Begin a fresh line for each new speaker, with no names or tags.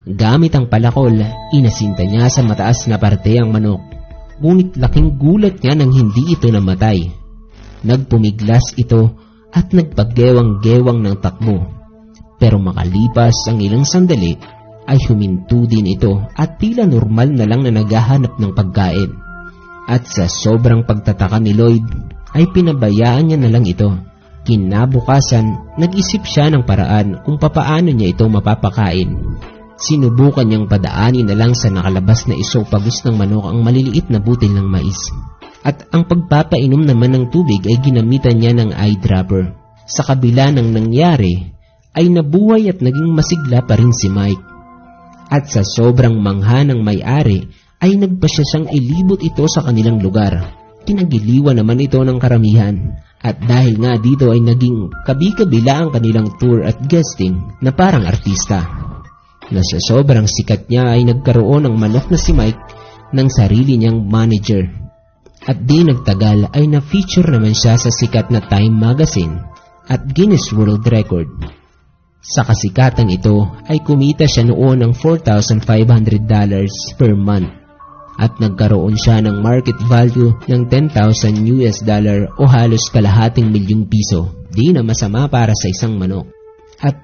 Gamit ang palakol, inasinta niya sa mataas na parte ang manok. Ngunit laking gulat niya nang hindi ito namatay. Nagpumiglas ito at nagpaggewang-gewang ng takbo. Pero makalipas ang ilang sandali ay huminto din ito at tila normal na lang na naghahanap ng pagkain. At sa sobrang pagtataka ni Lloyd ay pinabayaan niya na lang ito. Kinabukasan, nag-isip siya ng paraan kung papaano niya ito mapapakain. Sinubukan niyang padaanin na lang sa nakalabas na isopagos ng manok ang maliliit na butil ng mais. At ang pagpapainom naman ng tubig ay ginamitan niya ng eyedropper. Sa kabila ng nangyari, ay nabuhay at naging masigla pa rin si Mike. At sa sobrang mangha ng may-ari, ay nagpasya siyang ilibot ito sa kanilang lugar. Kinagiliwan naman ito ng karamihan. At dahil nga dito ay naging kabi-kabila ang kanilang tour at guesting na parang artista. Na sa sobrang sikat niya ay nagkaroon ng manok na si Mike ng sarili niyang manager. At di nagtagal ay na-feature naman siya sa sikat na Time Magazine at Guinness World Record. Sa kasikatan ito ay kumita siya noon ng $4,500 per month at nagkaroon siya ng market value ng $10,000 o halos kalahating milyong piso. Di na masama para sa isang manok. At